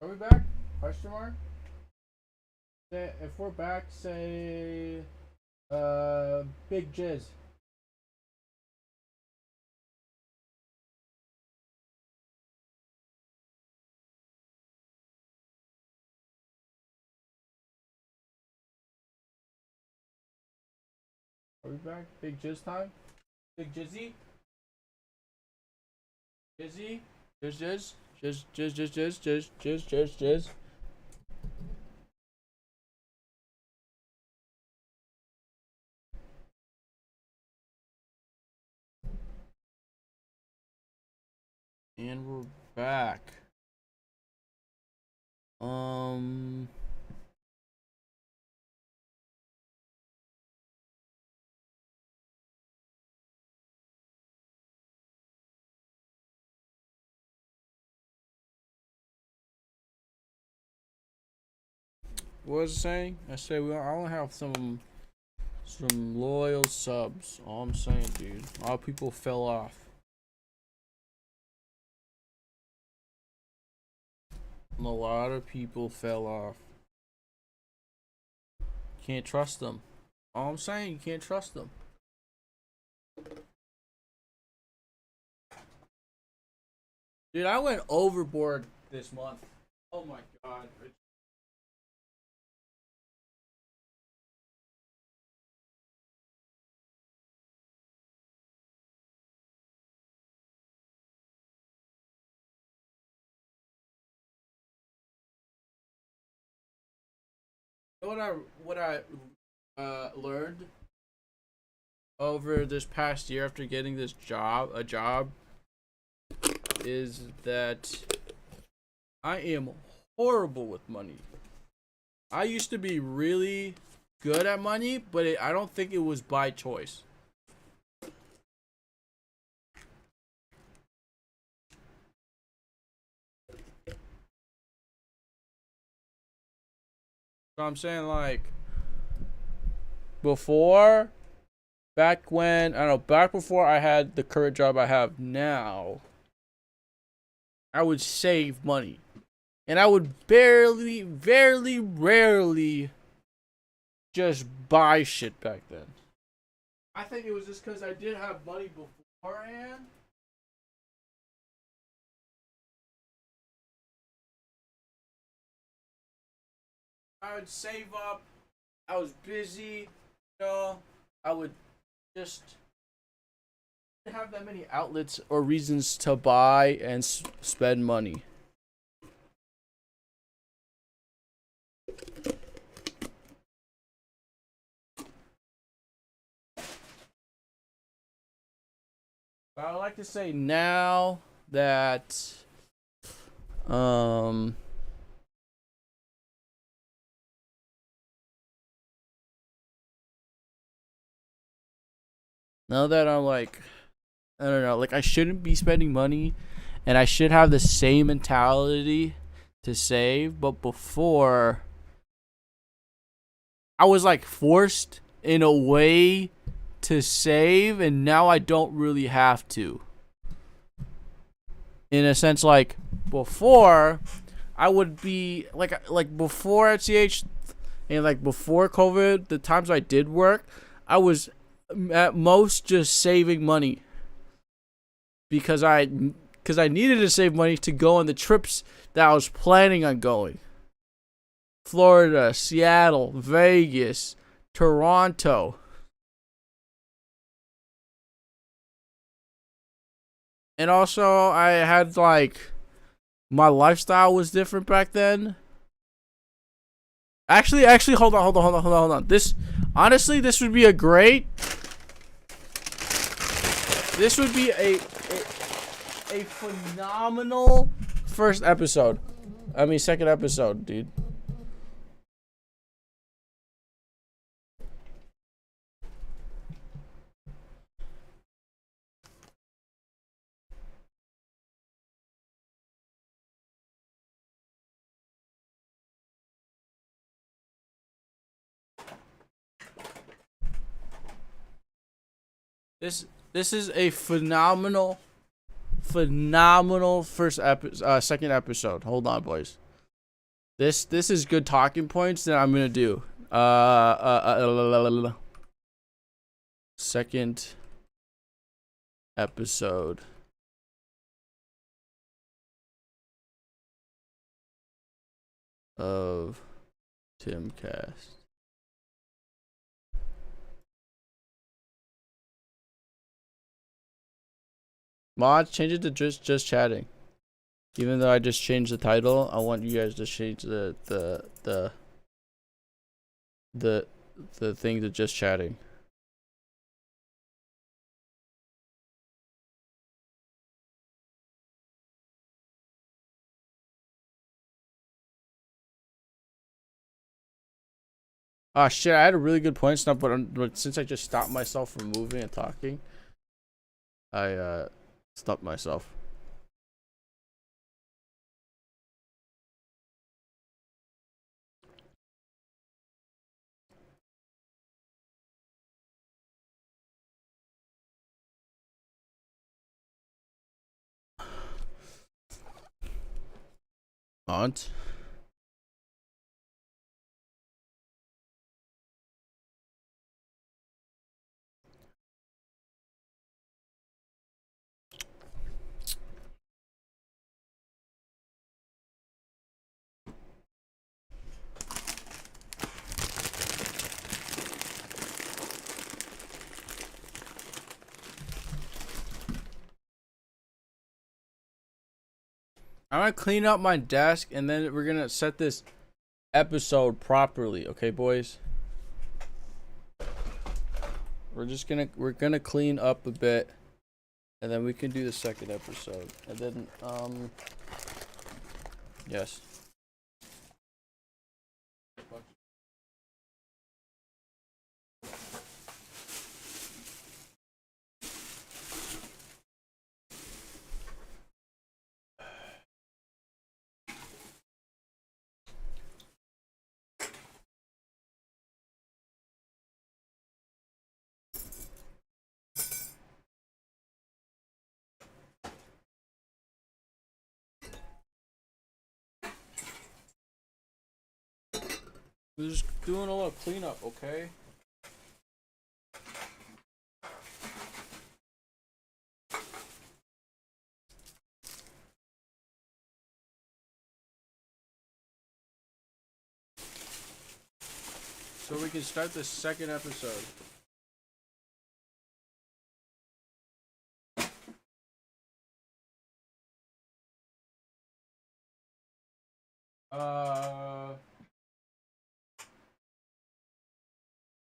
Are we back? Question mark. If we're back, say, Big Jizz. Are we back? Big Jizz time. Big Jizzy. Jizzy. Jizz. Jizz. Jizz. Jizz. Jizz. Jizz. Jizz. Jizz. Jizz. And we're back. Um. What was I saying? I said I only have some loyal subs. All I'm saying, dude. A lot of people fell off. A lot of people fell off. Can't trust them. All I'm saying, you can't trust them. Dude, I went overboard this month. Oh my god. You know what I learned over this past year after getting this job is that I am horrible with money. I used to be really good at money, but I don't think it was by choice. So I'm saying, like, before, back when, I don't know, back before I had the current job I have now, I would save money. And I would very rarely just buy shit back then. I think it was just because I did have money beforehand. I would save up. I was busy. You know, I would just have that many outlets or reasons to buy and spend money. But I would like to say now that um now that I'm like, I don't know, like I shouldn't be spending money and I should have the same mentality to save, but before I was like forced in a way to save, and now I don't really have to. In a sense, like before, I would be like before at CH and like before COVID, the times I did work, I was at most just saving money because I needed to save money to go on the trips that I was planning on going. Florida, Seattle, Vegas, Toronto. And also I had like my lifestyle was different back then. Actually, hold on. This honestly, this would be a great. This would be a phenomenal first episode. I mean, second episode, dude. This is a phenomenal second episode. Hold on, boys. This is good talking points that I'm gonna do. Second episode of Timcast. Mods, change it to just chatting. Even though I just changed the title, I want you guys to change the thing to just chatting. Ah shit, I had a really good point stuff, but since I just stopped myself from moving and talking, I stopped myself. Aunt. I'm gonna clean up my desk and then we're gonna set this episode properly, okay, boys? We're gonna clean up a bit, and then we can do the second episode. And then yes. We're just doing a little cleanup, okay? So we can start the second episode.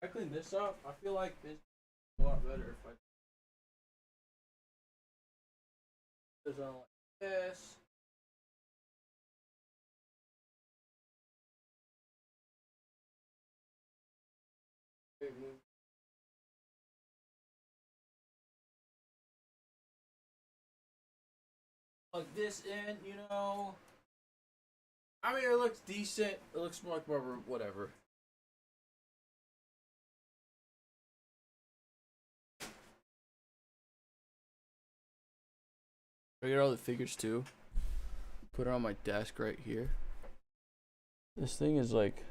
I clean this up. I feel like this is a lot better if I do it like this. Like this in, you know. I mean, it looks decent. It looks more like rubber, whatever. I get all the figures too. Put it on my desk right here. This thing is like.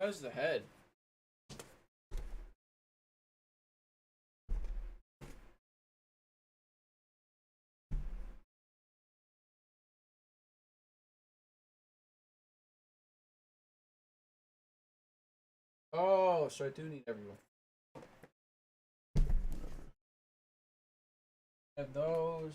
How's the head? Oh, so I do need everyone. Have those.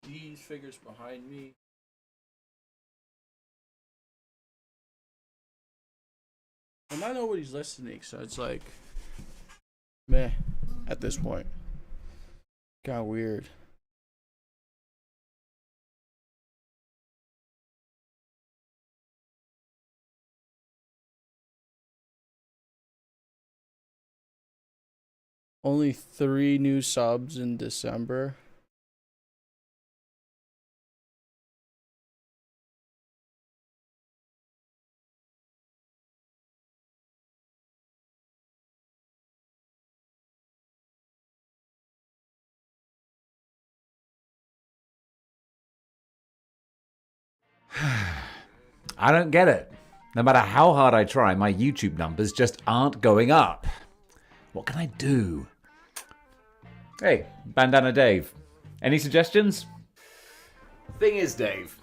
These figures behind me. And not nobody's listening, so it's like meh at this point. Got weird. Only 3 new subs in December. I don't get it. No matter how hard I try, my YouTube numbers just aren't going up. What can I do? Hey, Bandana Dave. Any suggestions? Thing is, Dave,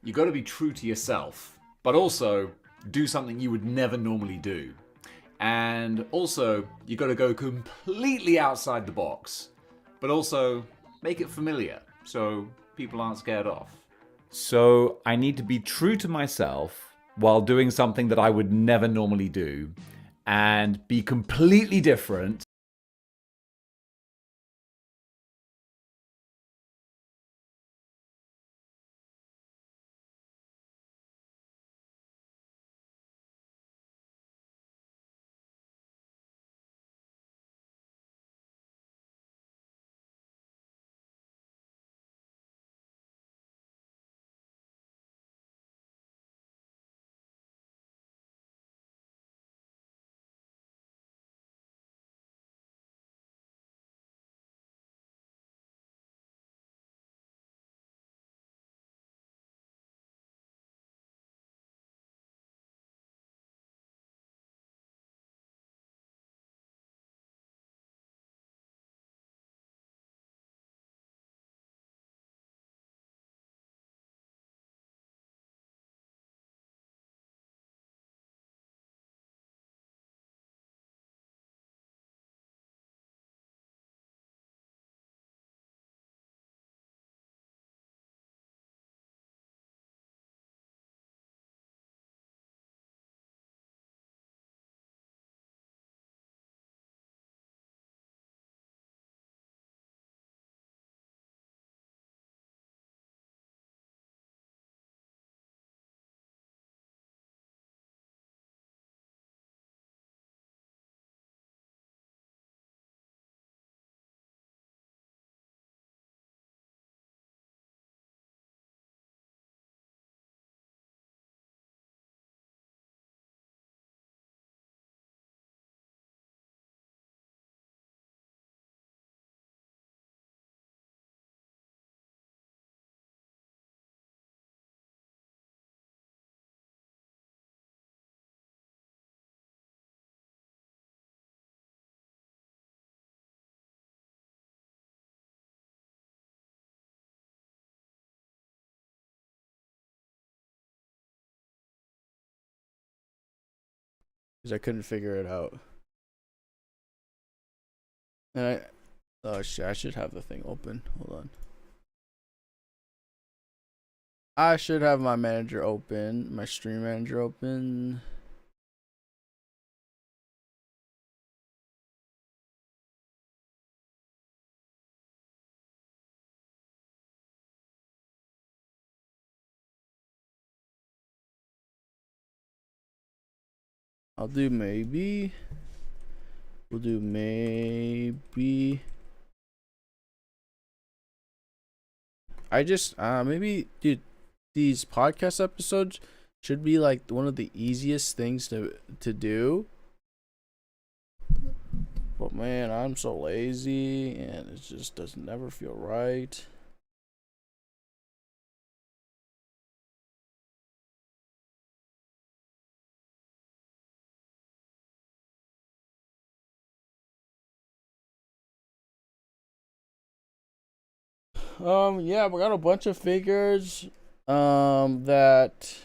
you got to be true to yourself, but also do something you would never normally do. And also, you got to go completely outside the box, but also make it familiar so people aren't scared off. So I need to be true to myself while doing something that I would never normally do and be completely different. Because I couldn't figure it out. And oh shit, I should have the thing open. Hold on. I should have my manager open, my stream manager open. I'll do maybe. We'll do maybe. I just maybe dude, these podcast episodes should be like one of the easiest things to do. But man, I'm so lazy and it just doesn't never feel right. Yeah, we got a bunch of figures that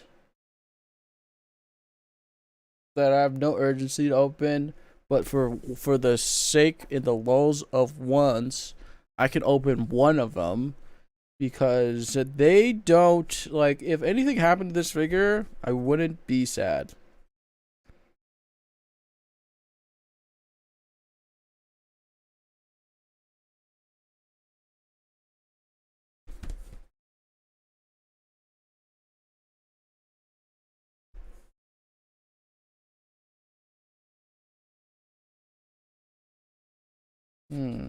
I have no urgency to open, but for the sake in the lulls of once, I can open one of them because they don't like if anything happened to this figure, I wouldn't be sad. Hmm.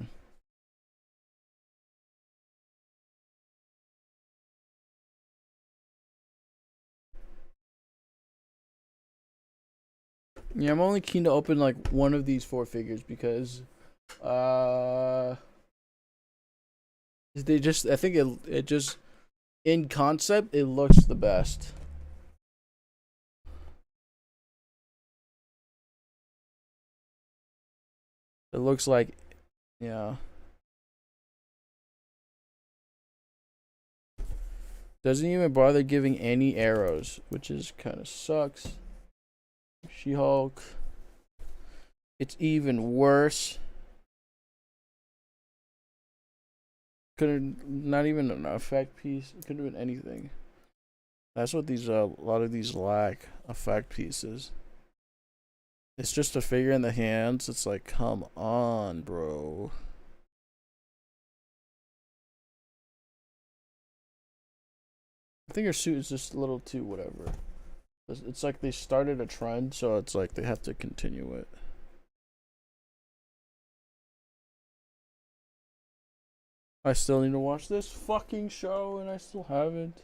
Yeah, I'm only keen to open like one of these four figures because uh they just I think it just in concept it looks the best. It looks like yeah. Doesn't even bother giving any arrows, which is kind of sucks. She-Hulk. It's even worse. Couldn't not even an effect piece. It could have been anything. That's what these a lot of these lack effect pieces. It's just a figure in the hands. It's like, come on, bro. I think her suit is just a little too whatever. It's like they started a trend, so it's like they have to continue it. I still need to watch this fucking show, and I still haven't.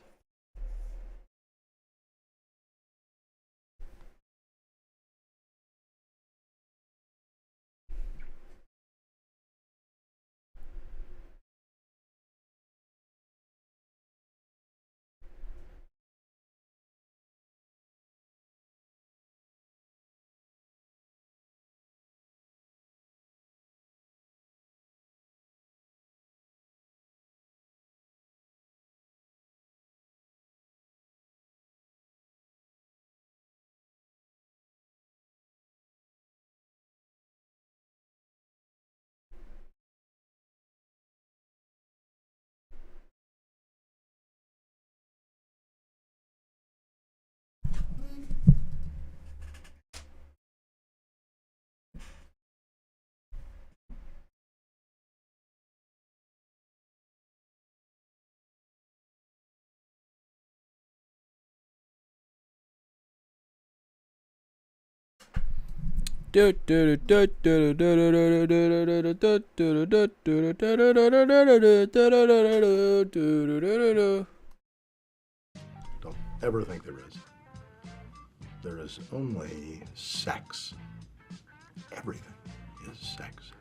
Don't ever think there is. There is only sex. Everything is sex.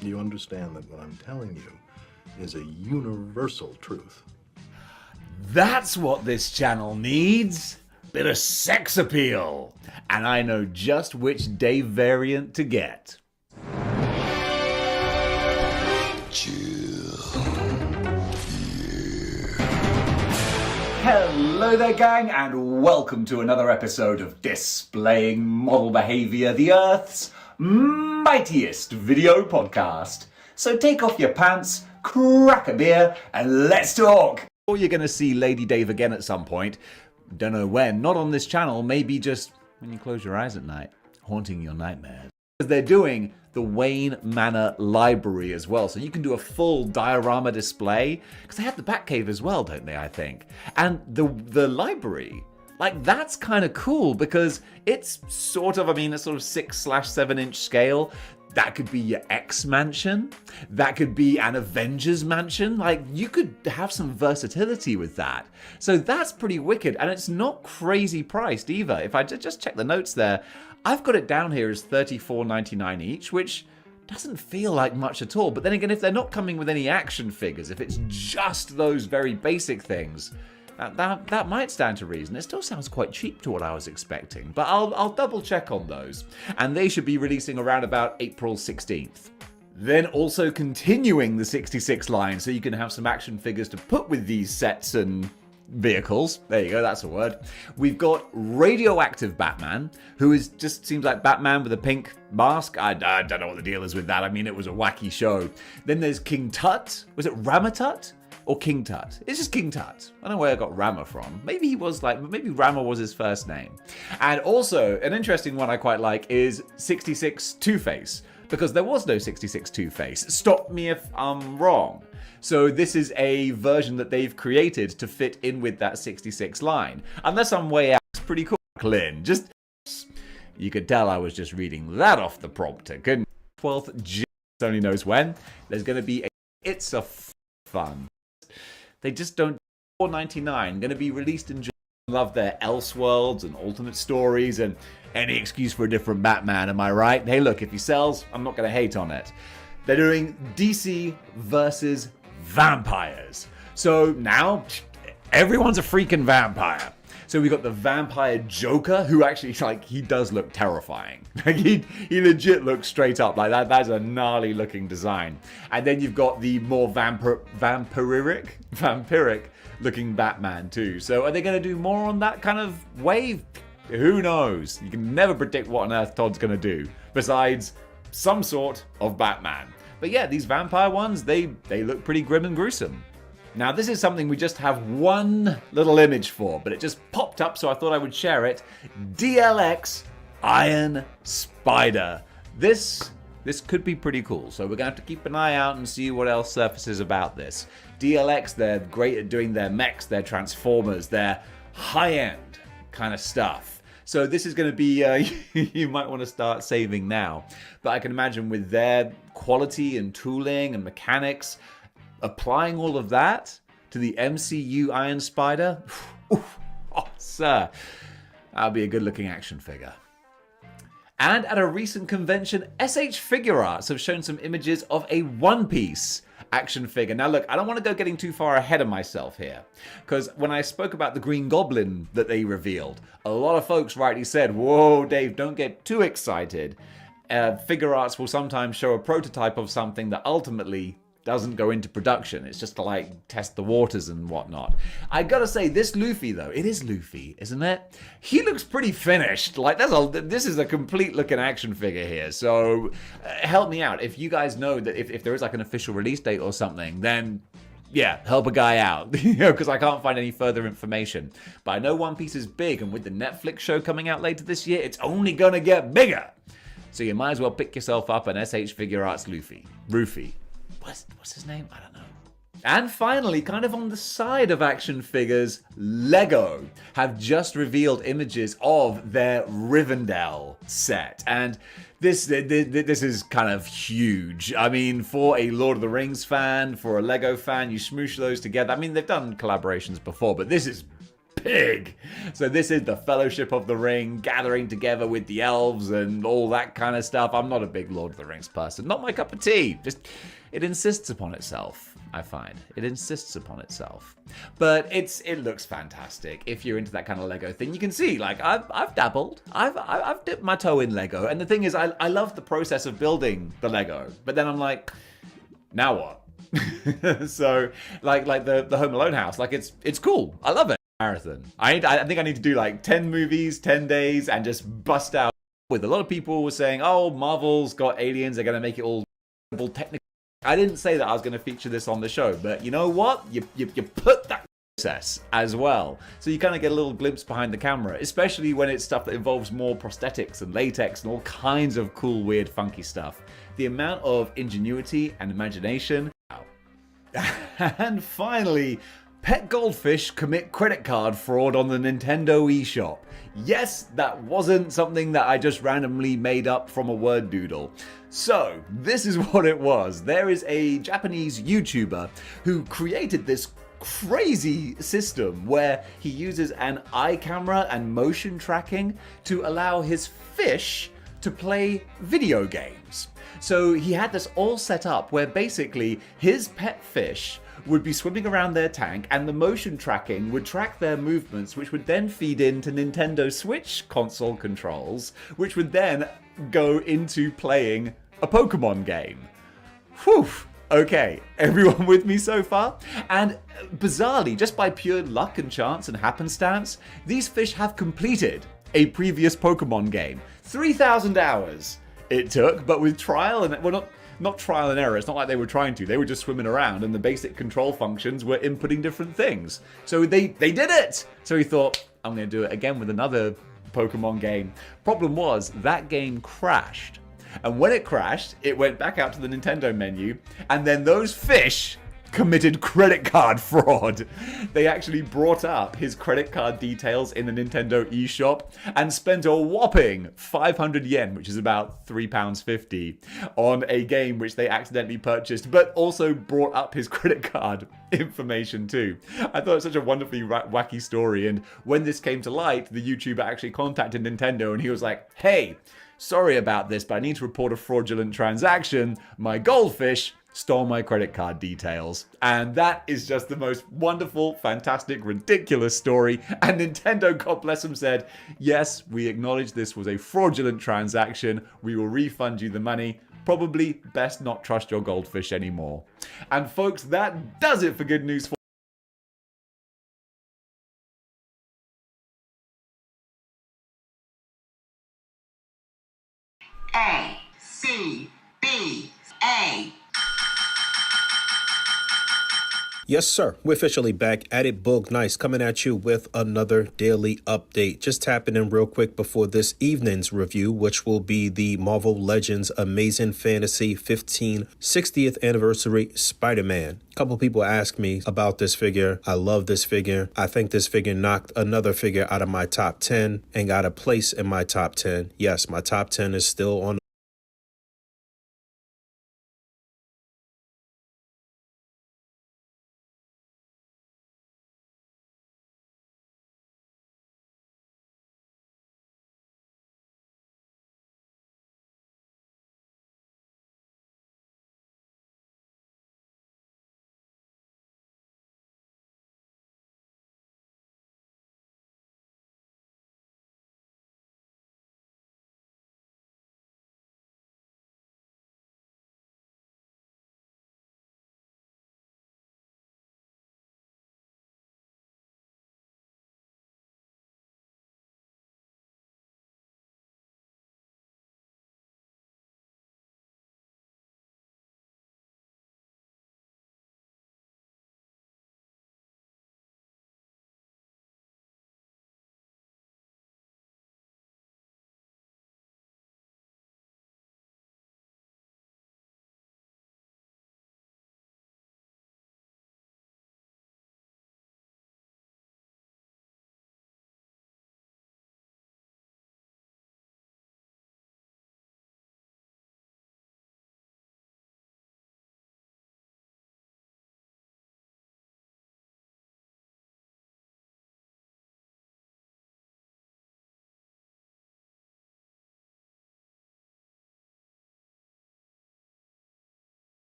You understand that what I'm telling you is a universal truth. That's what this channel needs. Bit of sex appeal. And I know just which Dave variant to get. Hello there, gang, and welcome to another episode of Displaying Model Behavior, the Earth's mightiest video podcast. So take off your pants, crack a beer, and let's talk. Or you're going to see Lady Dave again at some point. Don't know when, not on this channel, maybe just when you close your eyes at night, haunting your nightmares. They're doing the Wayne Manor Library as well, so you can do a full diorama display, because they have the Batcave as well, don't they, I think? And the library, like, that's kind of cool, because it's sort of, a sort of 6/7 inch scale. That could be your X mansion. That could be an Avengers mansion. Like, you could have some versatility with that. So that's pretty wicked. And it's not crazy priced either. If I just check the notes there, I've got it down here as $34.99 each, which doesn't feel like much at all. But then again, if they're not coming with any action figures, if it's just those very basic things, that might stand to reason. It still sounds quite cheap to what I was expecting, but I'll double check on those. And they should be releasing around about April 16th. Then also continuing the 66 line, so you can have some action figures to put with these sets and vehicles. There you go, that's a word. We've got Radioactive Batman, who is just seems like Batman with a pink mask. I don't know what the deal is with that. I mean, it was a wacky show. Then there's King Tut. Was it Ramatut? Or King Tut? It's just King Tut. I don't know where I got Rama from. Maybe he was maybe Rama was his first name. And also, an interesting one I quite like is 66 Two-Face, because there was no 66 Two-Face. Stop me if I'm wrong. So this is a version that they've created to fit in with that 66 line. Unless I'm way out, it's pretty cool. Lynn, just... You could tell I was just reading that off the prompter, couldn't you? 12th, just only knows when. There's going to be a It's a Fun. They just don't... $4.99, going to be released in July. Love their Elseworlds and alternate stories and any excuse for a different Batman, am I right? Hey look, if he sells, I'm not going to hate on it. They're doing DC versus vampires. So now, everyone's a freaking vampire. So we got the vampire Joker, who actually, he does look terrifying. He legit looks straight up like that. That's a gnarly looking design. And then you've got the more vampiric looking Batman too. So are they going to do more on that kind of wave? Who knows? You can never predict what on earth Todd's going to do, besides some sort of Batman. But yeah, these vampire ones, they look pretty grim and gruesome. Now, this is something we just have one little image for, but it just popped up, so I thought I would share it. DLX Iron Spider. This could be pretty cool, so we're going to have to keep an eye out and see what else surfaces about this. DLX, they're great at doing their mechs, their transformers, their high-end kind of stuff. So this is going to be, you might want to start saving now. But I can imagine with their quality and tooling and mechanics, applying all of that to the MCU Iron Spider, oh, sir, that'll be a good-looking action figure. And at a recent convention, SH Figure Arts have shown some images of a One Piece action figure. Now look, I don't want to go getting too far ahead of myself here, because when I spoke about the Green Goblin that they revealed, a lot of folks rightly said, whoa, Dave, don't get too excited. Figure Arts will sometimes show a prototype of something that ultimately doesn't go into production. It's just to test the waters and whatnot. I gotta say, this Luffy though, it is Luffy, isn't it? He looks pretty finished. This is a complete looking action figure here. So help me out. If you guys know that if there is an official release date or something, then yeah, help a guy out, because I can't find any further information. But I know One Piece is big, and with the Netflix show coming out later this year, it's only gonna get bigger. So you might as well pick yourself up an SH Figure Arts Luffy. Rufy. What's his name? I don't know. And finally, kind of on the side of action figures, Lego have just revealed images of their Rivendell set. And this is kind of huge. I mean, for a Lord of the Rings fan, for a Lego fan, you smoosh those together. I mean, they've done collaborations before, but this is big. So this is the Fellowship of the Ring gathering together with the elves and all that kind of stuff. I'm not a big Lord of the Rings person. Not my cup of tea. Just, it insists upon itself, I find. It insists upon itself. But it looks fantastic. If you're into that kind of Lego thing, you can see, I've dabbled. I've dipped my toe in Lego. And the thing is, I love the process of building the Lego. But then I'm like, now what? So, like the Home Alone house, it's cool. I love it. Marathon. I think I need to do 10 movies, 10 days, and just bust out. With a lot of people were saying, oh, Marvel's got aliens, they're going to make it all technical. I didn't say that I was going to feature this on the show, but you know what? You put that process as well. So you kind of get a little glimpse behind the camera, especially when it's stuff that involves more prosthetics and latex and all kinds of cool, weird, funky stuff. The amount of ingenuity and imagination. Wow. And finally, pet goldfish commit credit card fraud on the Nintendo eShop. Yes, that wasn't something that I just randomly made up from a word doodle. So, this is what it was. There is a Japanese YouTuber who created this crazy system where he uses an eye camera and motion tracking to allow his fish to play video games. So he had this all set up where basically his pet fish would be swimming around their tank and the motion tracking would track their movements, which would then feed into Nintendo Switch console controls, which would then go into playing a Pokemon game. Whew. Okay, everyone with me so far? And bizarrely, just by pure luck and chance and happenstance, these fish have completed a previous Pokemon game. 3,000 hours it took, but with trial and, well, not trial and error, it's not like they were trying to, they were just swimming around and the basic control functions were inputting different things. So they did it! So he thought, I'm going to do it again with another Pokemon game. Problem was, that game crashed. And when it crashed, it went back out to the Nintendo menu, and then those fish committed credit card fraud. They actually brought up his credit card details in the Nintendo eShop and spent a whopping 500 yen, which is about £3.50, on a game which they accidentally purchased, but also brought up his credit card information too. I thought it was such a wonderfully wacky story, and when this came to light, the YouTuber actually contacted Nintendo and he was like, hey, sorry about this, but I need to report a fraudulent transaction. My goldfish stole my credit card details. And that is just the most wonderful, fantastic, ridiculous story. And Nintendo, God bless them, said, yes, we acknowledge this was a fraudulent transaction. We will refund you the money. Probably best not trust your goldfish anymore. And folks, that does it for Good News for A, C, B, A. Yes, sir. We're officially back at it. Boog Nice coming at you with another daily update. Just tapping in real quick before this evening's review, which will be the Marvel Legends Amazing Fantasy 15 60th Anniversary Spider-Man. A couple people asked me about this figure. I love this figure. I think this figure knocked another figure out of my top 10 and got a place in my top 10. Yes, my top 10 is still on